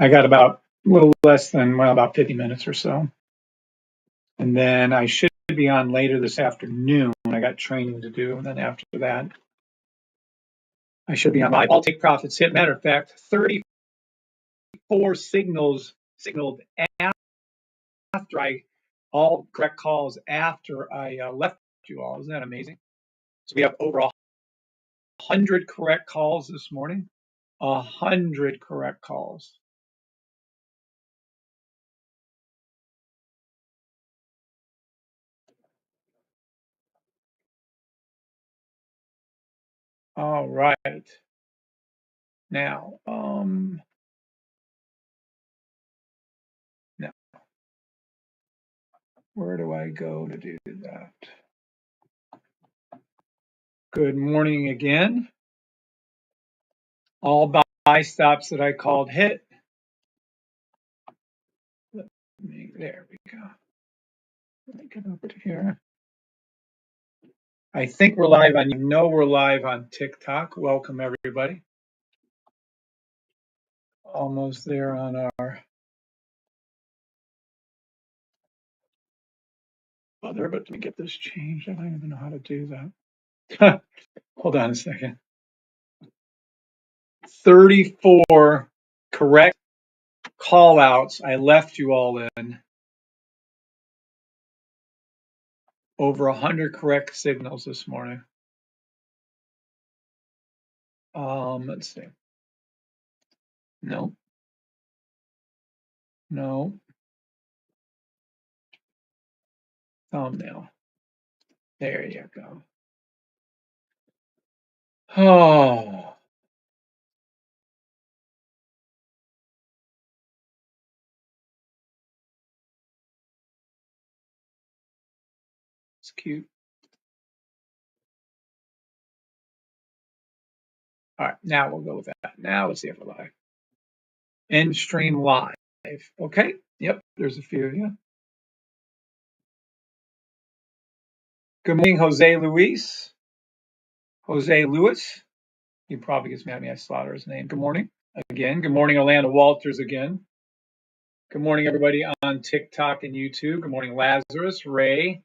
I got about a little less than, well, about 50 minutes or so. And then I should be on later this afternoon. I got training to do. And then after that, I should be on live. I'll take profits hit. Matter of fact, 34 signaled after all correct calls after I left you all. Isn't that amazing? So we have over 100 correct calls this morning. 100 correct calls. All right. Now, now, where do I go to do that? Good morning again. All buy stops that I called hit. There we go. Let me get over to here. I think we're live on, we're live on TikTok. Welcome everybody. Almost there on our other, but let me get this changed. I don't even know how to do that. Hold on a second. 34 correct call outs I left you all in. Over 100 correct signals this morning. Let's see. No. No. Thumbnail. There you go. Oh. It's cute. All right, now we'll go with that. Now let's see if we're live. End stream live. Okay. Yep, there's a few of you. Good morning, Jose Luis. Jose Lewis. He probably gets mad at me. I slaughter his name. Good morning again. Good morning, Orlando Walters again. Good morning, everybody on TikTok and YouTube. Good morning, Lazarus, Ray,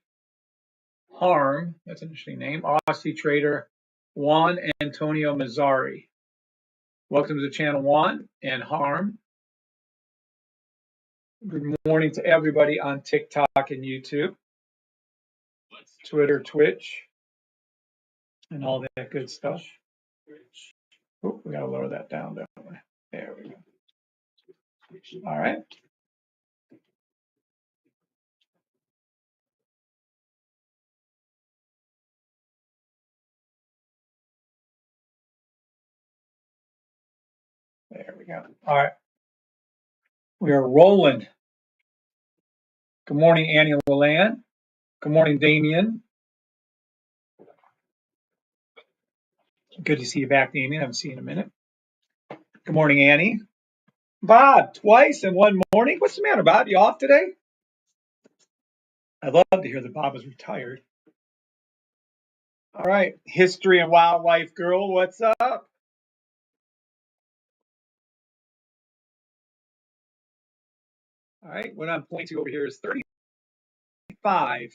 Harm. That's an interesting name. Aussie Trader, Juan Antonio Mazzari. Welcome to the channel, Juan and Harm. Good morning to everybody on TikTok and YouTube, Twitter, Twitch, and all that good stuff. Oh, we got to lower that down, don't we? There we go. All right. There we go. All right. We are rolling. Good morning, Annie Leland. Good morning, Damien. Good to see you back, Damien. I haven't seen you in a minute. Good morning, Annie. Bob, twice in one morning. What's the matter, Bob? You off today? I'd love to hear that Bob is retired. All right. History and Wildlife Girl, what's up? All right. What I'm pointing to over here is 35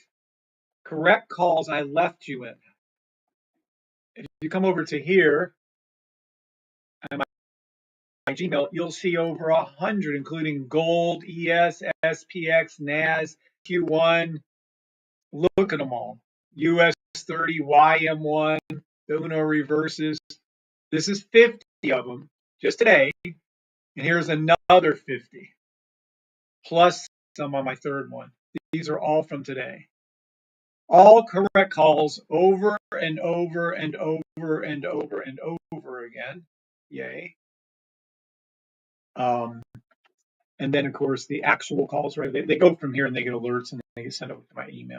correct calls I left you in. If you come over to here, and my Gmail, you'll see over 100, including gold, ES, SPX, NAS, Q1. Look at them all. US 30, YM1, the Uno reverses. This is 50 of them just today. And here's another 50, plus some on my third one. These are all from today. All correct calls over and over and over and over and over again. Yay. And then, of course, the actual calls, right? They go from here and they get alerts and they get sent over to my email.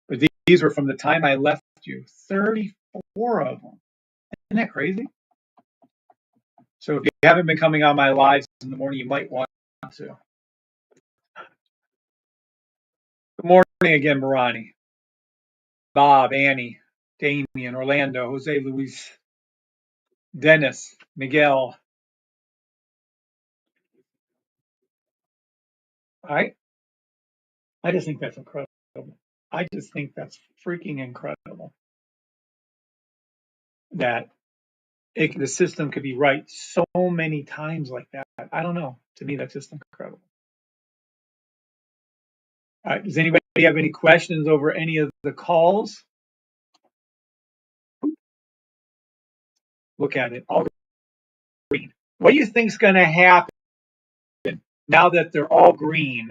But these are from the time I left you, 34 of them. Isn't that crazy? So if you haven't been coming on my lives in the morning, you might want to. Good morning again, Marani, Bob, Annie, Damien, Orlando, Jose Luis, Dennis, Miguel, All right. I just think that's incredible. I just think that's freaking incredible that the system could be right so many times like that. I don't know. To me, that's just incredible. All right. Does anybody have any questions over any of the calls? Look at it. All green. What do you think's going to happen now that they're all green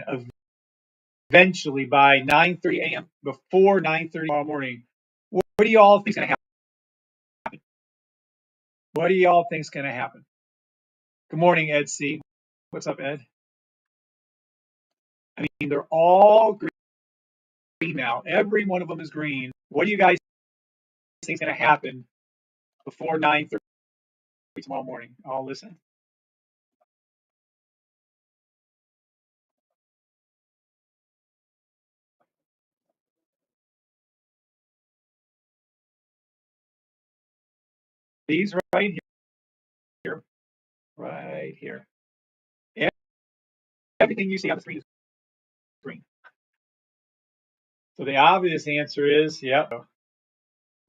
eventually by 9:30 a.m. before 9:30 tomorrow morning? What do you all think's going to happen? What do you all think's going to happen? Good morning, Ed C. What's up, Ed? I mean, they're all green now. Every one of them is green. What do you guys think is going to happen before 9:30 tomorrow morning? I'll listen. These right here, right here. Everything you see on the screen is green. So the obvious answer is, yep.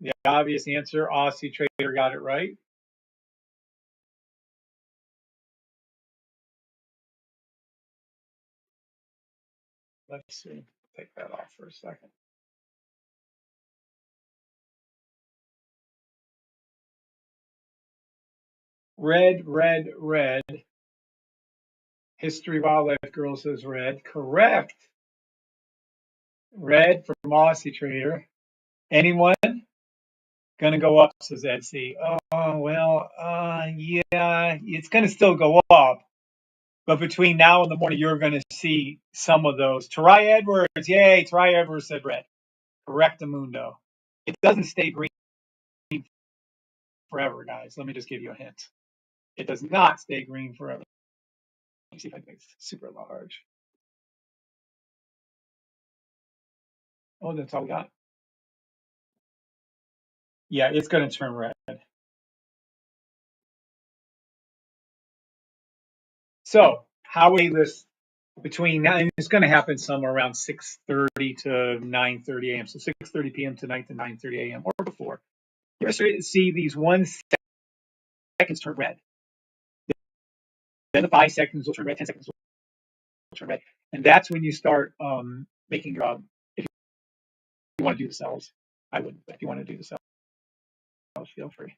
The obvious answer, Aussie Trader got it right. Let's see. Take that off for a second. Red, red, red. History Wildlife Girl says red. Correct. Red from Aussie Trader. Anyone? Gonna go up, says Etsy. Oh, well, yeah, it's gonna still go up. But between now and the morning, you're gonna see some of those. Tarai Edwards, yay, Tarai Edwards said red. Correctamundo. It doesn't stay green forever, guys. Let me just give you a hint. It does not stay green forever. Let me see if I can make it super large. Oh, that's all we got. Yeah, it's going to turn red. So how we this between now, and it's going to happen somewhere around 6:30 to 9:30 a.m. So 6:30 p.m. tonight to 9:30 a.m. or before. You're starting to see these 1 seconds turn red. Then the 5 seconds will turn red, 10 seconds will turn red. And that's when you start making your, if you want to do the cells. I wouldn't, but if you want to do the cells, feel free.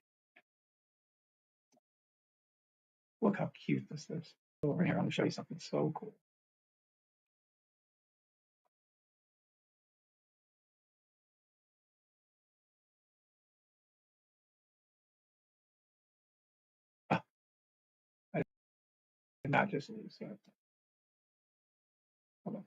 Look how cute this is. Over here, I'm going to show you something so cool. Ah, I did not just lose that. Hold on.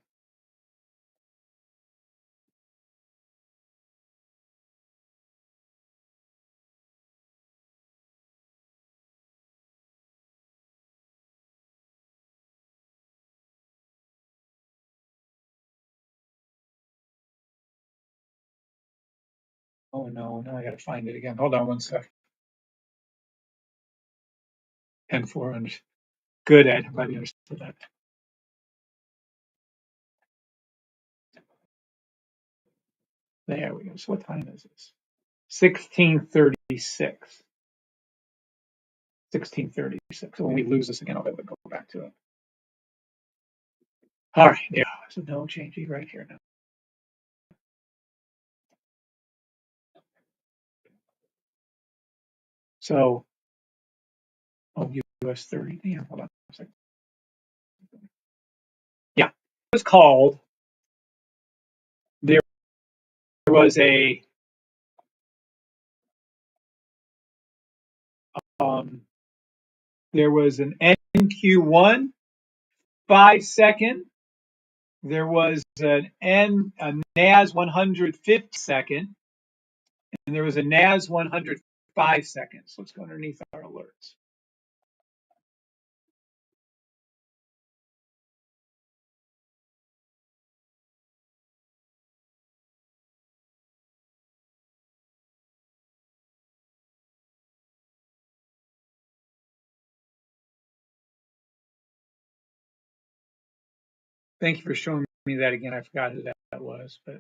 Oh no, now I got to find it again. Hold on one sec. 10-400. Good, Ed. I'm glad you understood that. There we go. So what time is this? 16:36. 16:36. So when we lose this again, I'll be able to go back to it. All right. Yeah. So no changing right here now. So, oh, US 30. Yeah, hold on a second. Yeah. It was called, there was a, there was an NQ1 5-second. There was a NAS 150 second, and there was a NAS 100 5-seconds. Let's go underneath our alerts. Thank you for showing me that again. I forgot who that was, but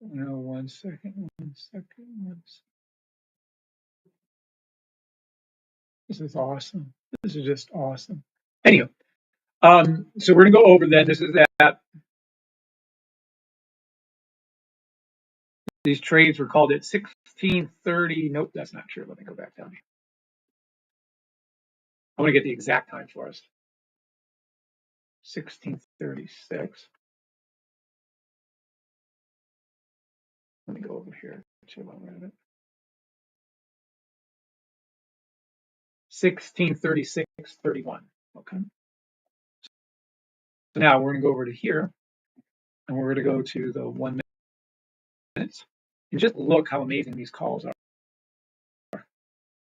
no, 1 second, 1 second. This is awesome. This is just awesome. Anyway, so we're gonna go over then. This is that these trades were called at 16:30. Nope, that's not true. Let me go back down. I want to get the exact time for us. 16:36. Let me go over here to 16:36:31. Okay. So now we're going to go over to here, and we're going to go to the 1 minutes. And just look how amazing these calls are.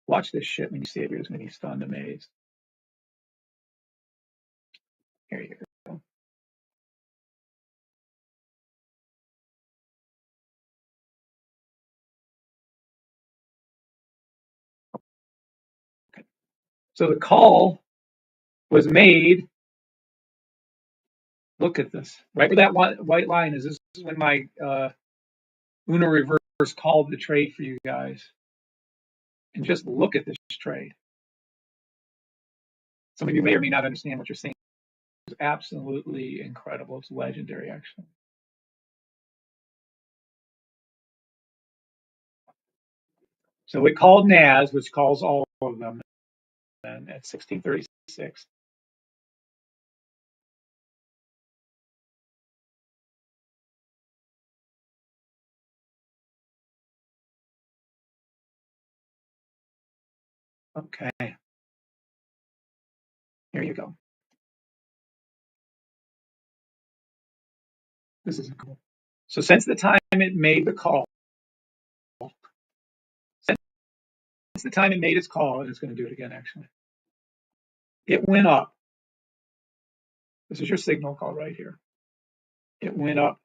Watch this shit when you see it. You're just going to be stunned, amazed. Here you go. Okay. So the call was made. Look at this. Right where that white line is. This is when my Uno reverse called the trade for you guys. And just look at this trade. Some of you may or may not understand what you're saying. It's absolutely incredible. It's legendary, actually. So it called NAS, which calls all of them, and at 16:36. Okay. Here you go. This is cool. So since the time it made the call, since the time it made its call, and it's going to do it again, actually, it went up. This is your signal call right here. It went up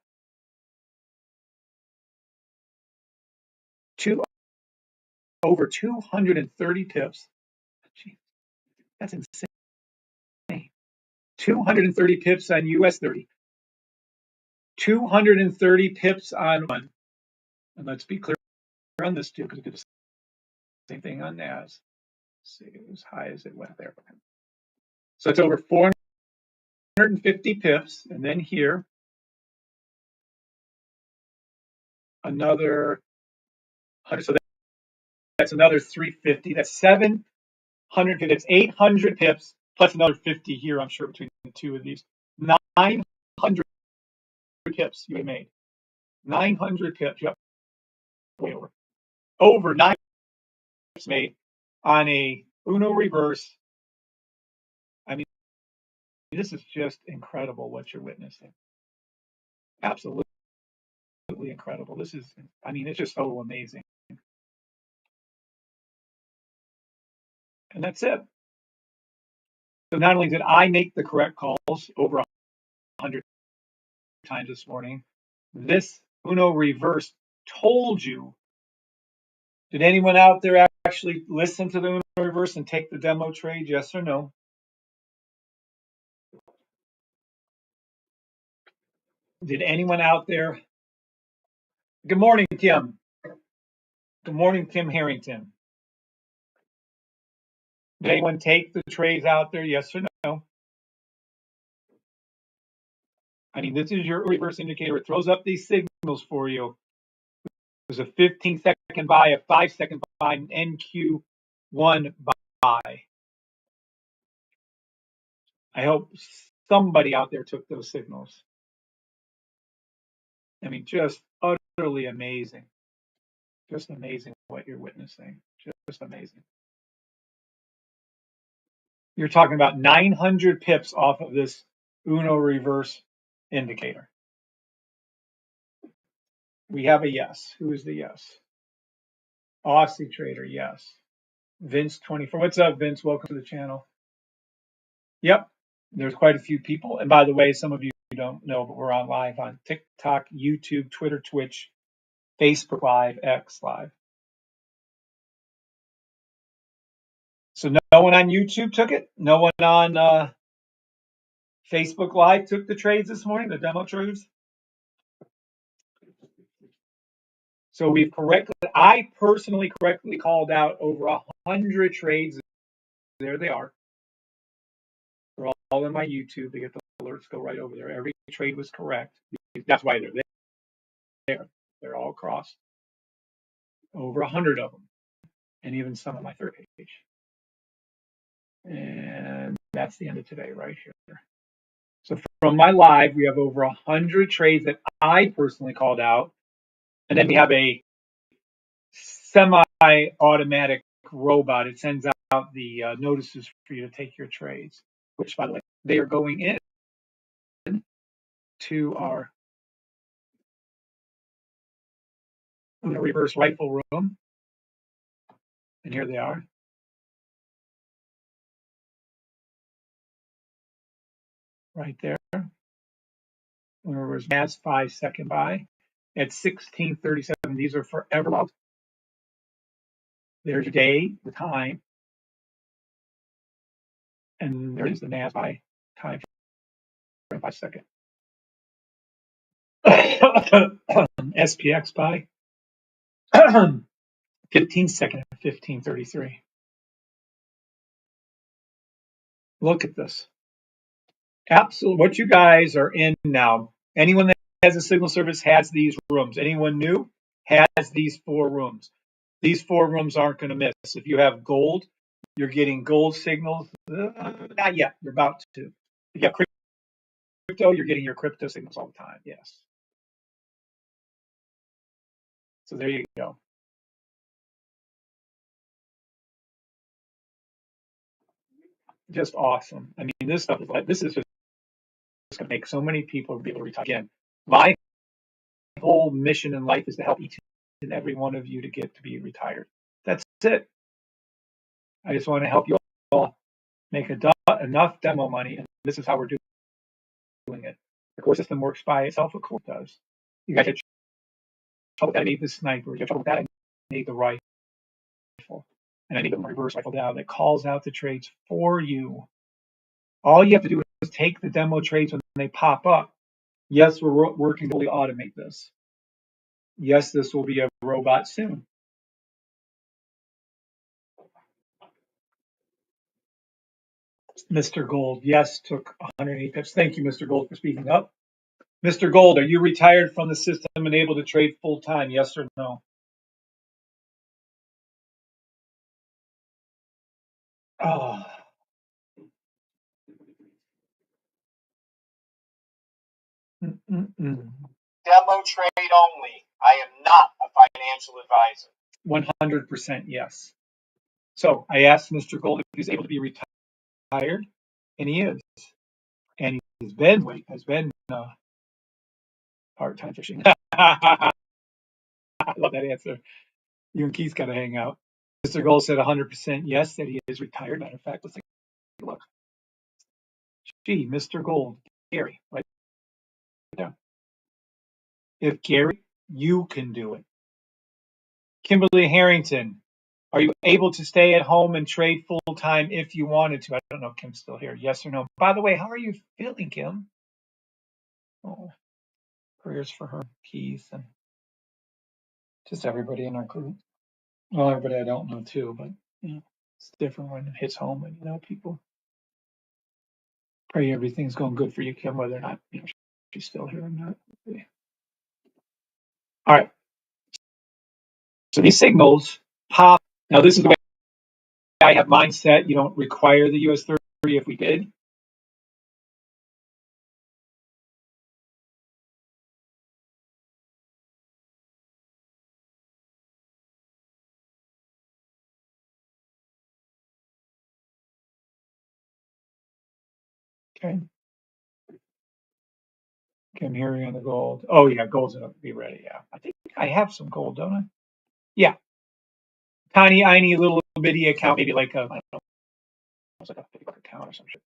to over 230 pips. Jeez, that's insane. 230 pips on US 30. 230 pips on one. And let's be clear on this too, because we did the same thing on NAS. Let's see, as high as it went there. So it's over 450 pips, and then here another 100. So that's another 350. That's 750. That's 800 pips plus another 50 here. I'm sure between the two of these, 900 pips you made. 900 pips. Yep, way over 9 pips made on a Uno reverse. I mean, this is just incredible what you're witnessing. Absolutely incredible. This is, I mean, it's just so amazing. And that's it. So not only did I make the correct calls over 100 times this morning, this Uno reverse told you. Did anyone out there actually listen to the Uno reverse and take the demo trade? Yes or no? Did anyone out there? Good morning, Kim. Good morning, Kim Harrington. Did anyone take the trades out there? Yes or no? I mean, this is your reverse indicator. It throws up these signals for you. There's a 15-second buy, a 5-second buy, an NQ1 buy. I hope somebody out there took those signals. I mean, just utterly amazing. Just amazing what you're witnessing. Just amazing. You're talking about 900 pips off of this Uno reverse indicator. We have a yes. Who is the yes? Aussie trader, yes. Vince 24. What's up, Vince? Welcome to the channel. Yep, there's quite a few people. And by the way, some of you don't know, but we're on live on TikTok, YouTube, Twitter, Twitch, Facebook Live, X Live. So no one on YouTube took it? No one on Facebook Live took the trades this morning, the demo trades? So I personally correctly called out over 100 trades. There they are. They're all in my YouTube. They get the alerts, go right over there. Every trade was correct. That's why they're there. They're all crossed. Over 100 of them. And even some on my third page. And that's the end of today right here. So from my live, we have over 100 trades that I personally called out. And then we have a semi-automatic robot. It sends out the notices for you to take your trades, which, by the way, they are going in to our reverse rifle room. And here they are. Right there. Reverse NAS 5-second buy at 16:37. These are forever locked. There's your day, the time, and there is the NAS buy time for 5 seconds. SPX buy 15-second at 15:33. Look at this. Absolutely. What you guys are in now. Anyone that has a signal service has these rooms. Anyone new has these 4 rooms. These 4 rooms aren't going to miss. If you have gold, you're getting gold signals. Not yet. You're about to. If you have crypto, you're getting your crypto signals all the time. Yes. So there you go. Just awesome. I mean, this stuff is like, this is just going to make so many people be able to retire. Again, my whole mission in life is to help each and every one of you to get to be retired. That's it. I just want to help you all make enough demo money, and this is how we're doing it. The core system works by itself, of course it does. You guys had trouble with that, I need the sniper. You have trouble with that, I need the rifle. And I need the reverse rifle now that calls out the trades for you. All you have to do is take the demo trades when they pop up. Yes, we're working to automate this. Yes, this will be a robot soon. Mr. Gold, yes, took 108 pips. Thank you, Mr. Gold, for speaking up. Mr. Gold, are you retired from the system and able to trade full time? Yes or no? Oh. Demo trade only. I am not a financial advisor. 100% yes. So I asked Mr. Gold if he's able to be retired, and he is. And has been part-time fishing. I love that answer. You and Keith got to hang out. Mr. Gold said 100% yes, that he is retired. Matter of fact, let's take a look. Gee, Mr. Gold, Gary, right down. If Gary, you can do it. Kimberly Harrington, are you able to stay at home and trade full time if you wanted to? I don't know if Kim's still here. Yes or no? By the way, how are you feeling, Kim? Oh, prayers for her, Keith, and just everybody in our group. Well, everybody I don't know too, but you know, it's different when it hits home and you know people. Pray everything's going good for you, Kim, whether or not you know she's still here or not. All right. So these signals pop. Now this is the way I have mine set. You don't require the US 30 if we did. Okay. Okay, I'm hearing on the gold. Oh yeah, gold's gonna be ready. Yeah, I think I have some gold, don't I? Yeah. Tiny little bitty account, maybe like a, I don't know, it's like a $50 account or some shit.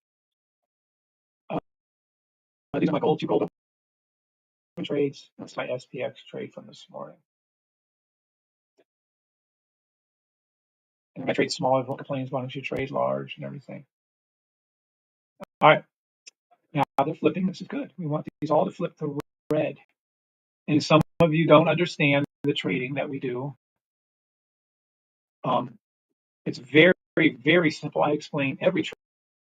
These are my two gold trades. That's my SPX trade from this morning. And I trade small, everyone complains about it. You trade large and everything. All right. Now they're flipping. This is good. We want these all to flip to red. And some of you don't understand the trading that we do. It's very, very simple. I explain every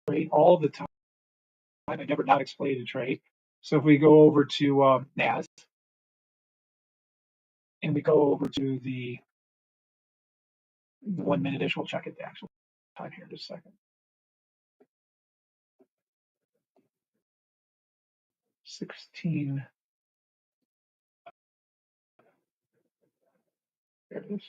trade all the time. I never not explain a trade. So if we go over to NAS and we go over to the 1 minute-ish, we'll check it the actual time here in just a second. 16. There it is.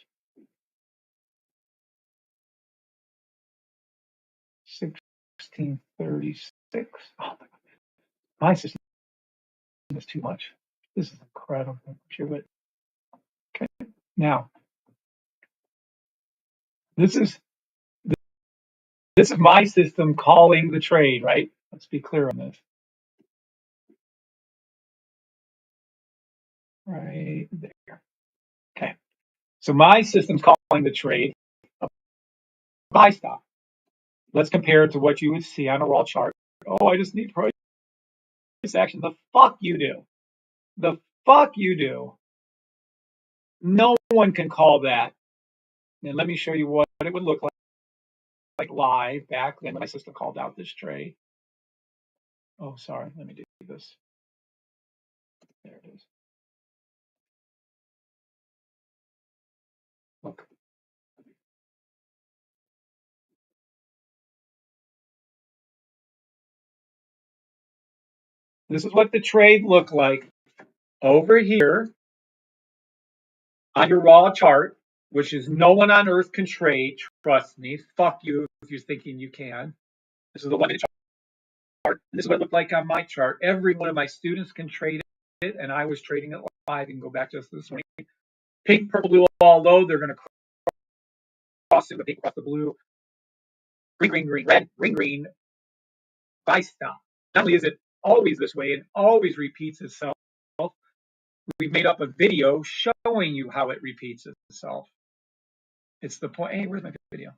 1636. Oh, my system is too much. This is incredible. I'm sure, but okay. Now, this is my system calling the trade, right? Let's be clear on this. Right there. Okay. So my system's calling the trade a buy stop. Let's compare it to what you would see on a raw chart. Oh, I just need price action. The fuck you do. The fuck you do. No one can call that. And let me show you what it would look like live back then when my system called out this trade. Oh, sorry. Let me do this. There it is. Look. This is what the trade looked like over here on your raw chart, which is no one on earth can trade. Trust me. Fuck you if you're thinking you can. This is the 1 minute chart. This is what it looked like on my chart. Every one of my students can trade it, and I was trading it live. You can go back to this morning. Pink, purple, blue, all low. They're going to cross it with pink, across the blue. Green, green, green, red, green, green. Buy stop. Not only is it always this way, it always repeats itself. We've made up a video showing you how it repeats itself. It's the point. Hey, where's my video?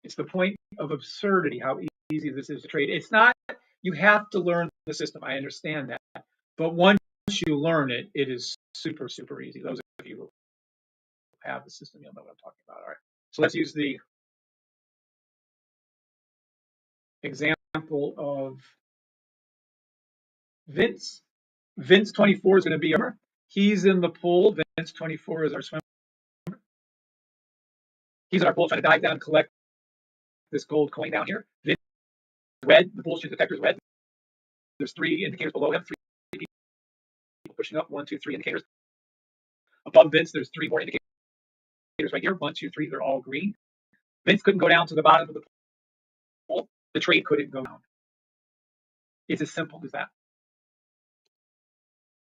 It's the point of absurdity how easy this is to trade. It's not, you have to learn the system. I understand that. But once you learn it, it is super, super easy. Those of you who have the system, you'll know what I'm talking about. All right. So let's use the example of Vince. Vince 24 is going to be our, he's in the pool. Vince 24 is our swimmer. He's in our pool trying to dive down and collect this gold coin down here. Vince red, the bullshit detector is red. There's 3 indicators below him, 3 people pushing up, 1, 2, 3 indicators. Above Vince, there's 3 more indicators right here. 1, 2, 3, they're all green. Vince couldn't go down to the bottom of the pool. The trade couldn't go down. It's as simple as that.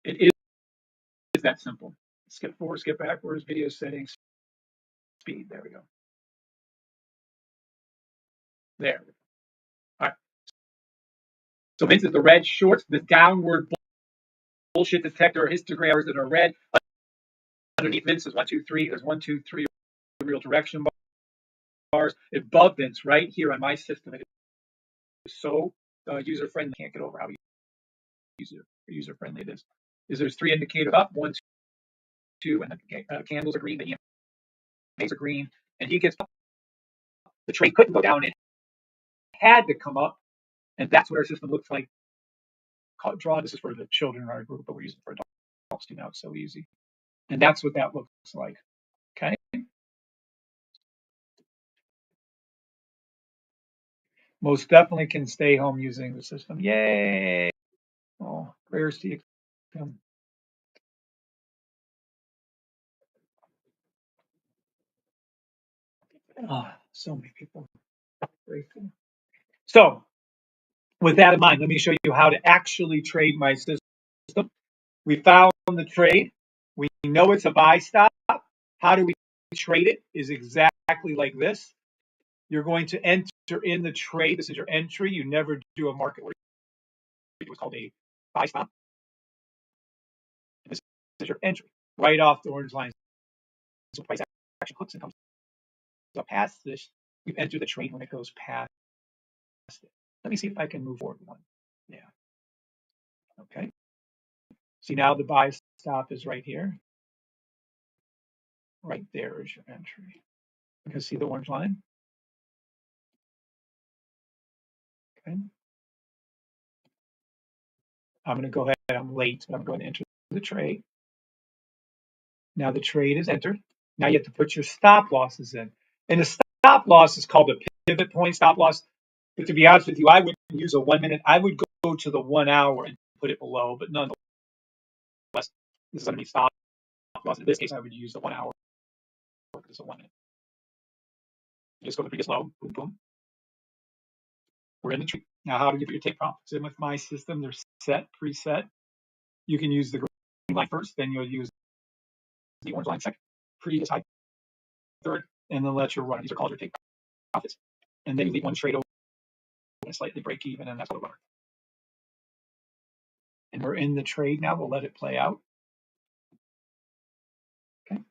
It is that simple. Skip forward, skip backwards, video settings, speed. There we go. There. All right. So Vince is the red shorts, the downward bullshit detector histograms that are red. Underneath Vince is 1, 2, 3. There's 1, 2, 3 real direction bars. Above Vince, right here on my system, it is so user friendly. Can't get over how user friendly it is. There's 3 indicators up, 1, 2, and the candles are green, the EMAs are green, and he gets up. The trade couldn't go down, it had to come up, and that's what our system looks like. Draw, this is for the children in our group, but we're using it for adults too now. It's so easy. And that's what that looks like. Okay. Most definitely can stay home using the system. Yay. Oh, prayers to you. Oh, so many people. Grateful. So, with that in mind, let me show you how to actually trade my system. We found the trade. We know it's a buy stop. How do we trade it is exactly exactly like this. You're going to enter in the trade. This is your entry. You never do a market order. It was called a buy stop. This is your entry right off the orange line. So price action hooks and comes up past this. You enter the trade when it goes past it. Let me see if I can move forward one. Yeah. Okay. See, now the buy stop is right here. Right there is your entry. You can see the orange line. Okay. I'm going to go ahead. I'm late, but I'm going to enter the trade. Now the trade is entered. Now you have to put your stop losses in. And the stop loss is called a pivot point stop loss. But to be honest with you, I wouldn't use a 1 minute. I would go to the 1 hour and put it below. But nonetheless, this is going to be stop loss. In this case, I would use the 1 hour because it's a 1 minute. Just go to the previous low. Boom, boom. We're in the tree. Now, how to get your take profits in with my system? They're set, preset. You can use the green line first, then you'll use the orange line second, previous high third, and then let your run. These are called your take profits. And then you leave one trade open and slightly break even, and that's what a runner. And we're in the trade now. We'll let it play out. Okay.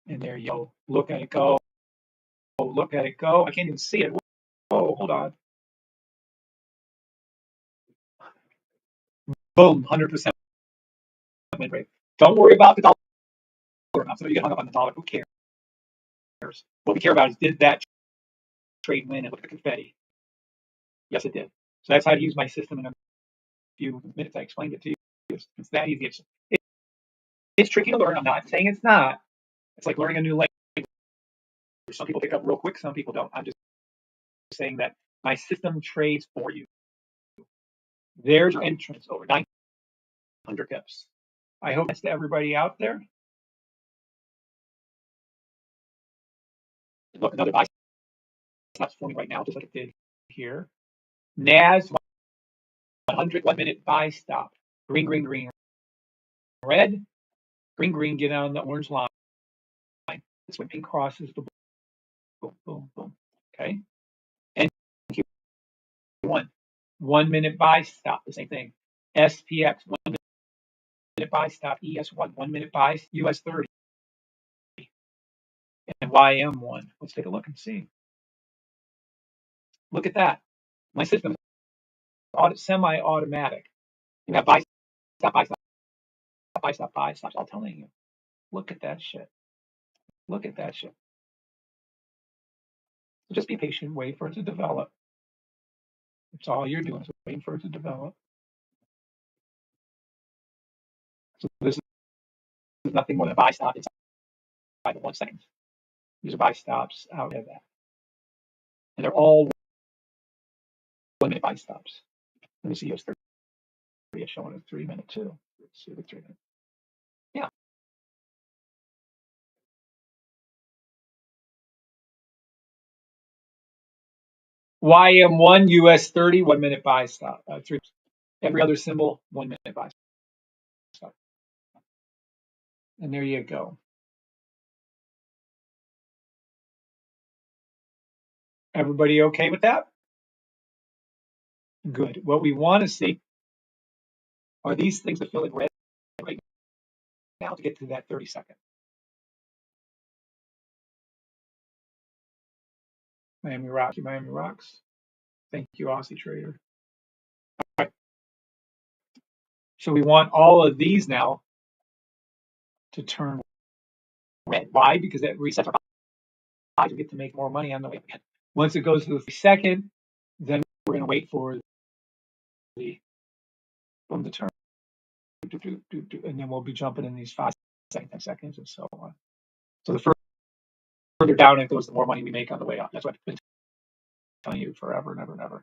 And there you go. Look at it go. Oh, look at it go. I can't even see it. Oh, hold on. Boom, 100% win rate. Don't worry about the dollar amount. So you get hung up on the dollar. Who cares? What we care about is, did that trade win? And look at the confetti. Yes, it did. So that's how to use my system in a few minutes. I explained it to you. It's that easy. It's tricky to learn. I'm not saying it's not. It's like learning a new language. Some people pick up real quick. Some people don't. I'm just saying that my system trades for you. There's your entrance over 900 pips. I hope that's to everybody out there. Look, another buy stop's forming right now, just like it did here. NAS 100 1 minute buy stop. Green, green, green. Red, green, green. Get on the orange line. This when pink crosses the boom, boom, boom. Okay. And Q1 1 minute buy stop. The same thing. SPX 1 minute buy stop. ES1 1 minute buy. US 30. And YM1. Let's take a look and see. Look at that. My system is semi-automatic. You have buy stop, buy stop, buy stop, buy stop. I'm telling you. Look at that shit. Look at that shit. So just be patient. Wait for it to develop. That's all you're doing is waiting for it to develop. So this is nothing more than a buy stop inside of 1 second. These are buy stops out of that. And they're all 1 minute buy stops. Let me see US 30 is showing a 3 minute too. Let's see the 3 minute. Yeah. YM1 US 30 1 minute buy stop. Every other symbol 1 minute buy stop. And there you go. Everybody okay with that? Good. What we want to see are these things that fill in red right now to get to that 30 second. Miami Rock, Miami Rocks. Thank you, Aussie Trader. All right. So we want all of these now to turn red. Why? Because that resets our buys. We get to make more money on the way again. Once it goes to the second, then we're going to wait for the from the turn, and then we'll be jumping in these 5 seconds, 10 seconds, and so on. So the further down it goes, the more money we make on the way up. That's what I've been telling you forever and ever and ever.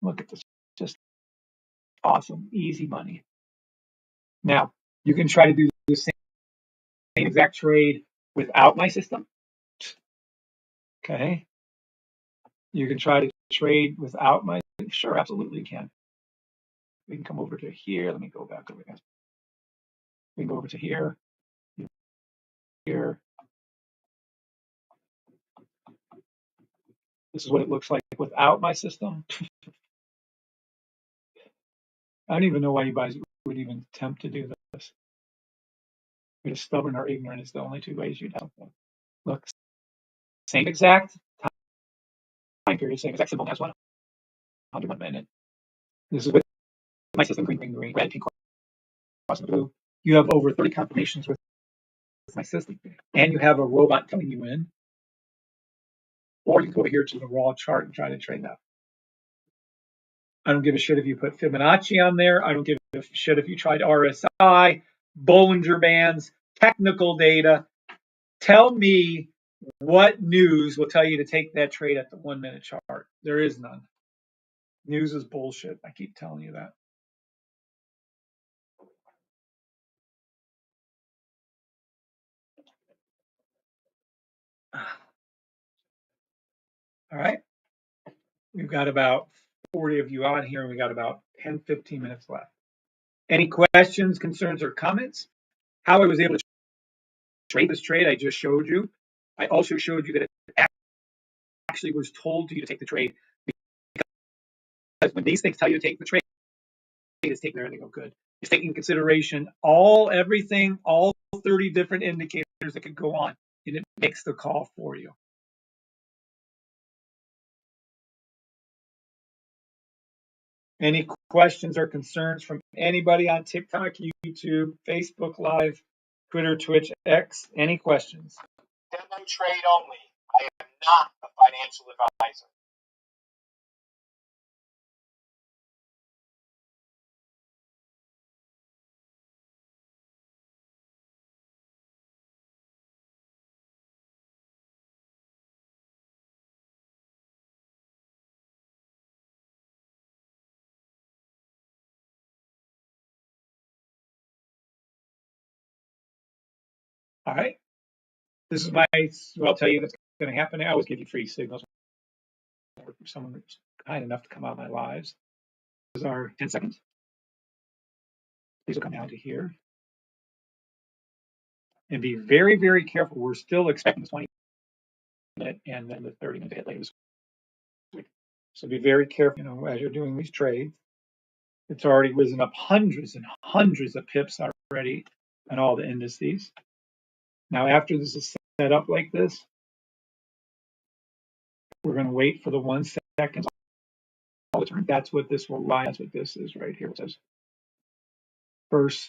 Look at this, just awesome, easy money. Now you can try to do the same exact trade without my system. Okay. You can try to trade without my, sure, absolutely can. We can come over to here. Let me go back over here. We can go over to here, here, This is what it looks like without my system. I don't even know why you guys would even attempt to do this. You're stubborn or ignorant is the only two ways you'd have them. Look, same exact time period, same exact symbol as 101 minute. This is with my system, green, green, green, red, pink, cross, blue. You have over 30 confirmations with my system, and you have a robot telling you when. Or you go here to the raw chart and try to trade that. I don't give a shit if you put Fibonacci on there. I don't give a shit if you tried RSI, Bollinger Bands, technical data. Tell me what news will tell you to take that trade at the 1 minute chart. There is none. News is bullshit. I keep telling you that. All right. We've got about 40 of you on here, and we got about 10, 15 minutes left. Any questions, concerns, or comments? How I was able to trade this trade, I just showed you. I also showed you that it actually was told to you to take the trade, because when these things tell you to take the trade, it's taking everything go good. It's taking into consideration everything, all 30 different indicators that could go on, and it makes the call for you. Any questions or concerns from anybody on TikTok, YouTube, Facebook Live, Twitter, Twitch, X? Any questions? Demo trade only. I am not a financial advisor. All right. This is my, well, I'll tell you that's going to happen. I always give you free signals for someone that's kind enough to come out of my lives. This is our 10 seconds. These will come down to here. And be very, very careful. We're still expecting the 20 minute and then the 30 minute hit later this week. So be very careful, as you're doing these trades. It's already risen up hundreds and hundreds of pips already on all the indices. Now, after this is set up like this, we're going to wait for the 1 second. That's what this will lie. That's what this is right here. It says first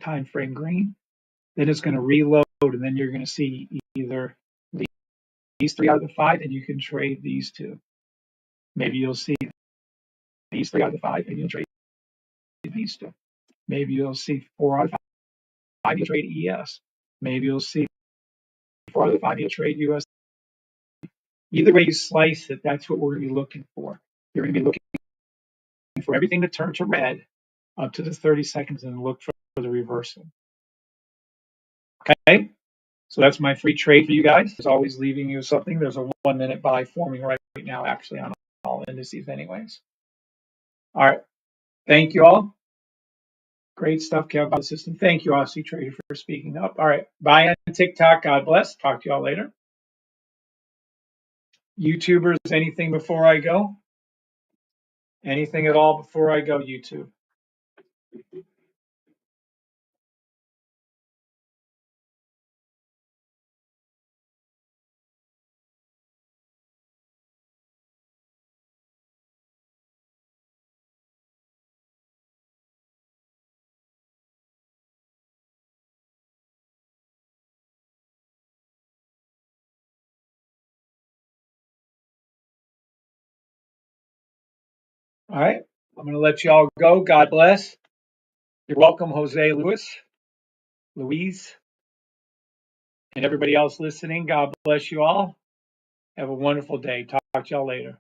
time frame green. Then it's going to reload, and then you're going to see either these 3 out of the 5, and you can trade these 2. Maybe you'll see these 3 out of the 5, and you'll trade these 2. Maybe you'll see 4 out of 5, you'll trade ES. Maybe you'll see 4 out of the 5, you'll trade US. Either way you slice it, that's what we're going to be looking for. You're going to be looking for everything to turn to red up to the 30 seconds and look for the reversal. Okay, so that's my free trade for you guys. It's always leaving you something. There's a 1 minute buy forming right now, actually, on all indices anyways. All right, thank you all. Great stuff, Kev, about the system. Thank you, Aussie Trader, for speaking up. All right, bye on TikTok. God bless. Talk to you all later. YouTubers, anything before I go? Anything at all before I go, YouTube? All right, I'm going to let you all go. God bless. You're welcome, Jose Louise, and everybody else listening. God bless you all. Have a wonderful day. Talk to y'all later.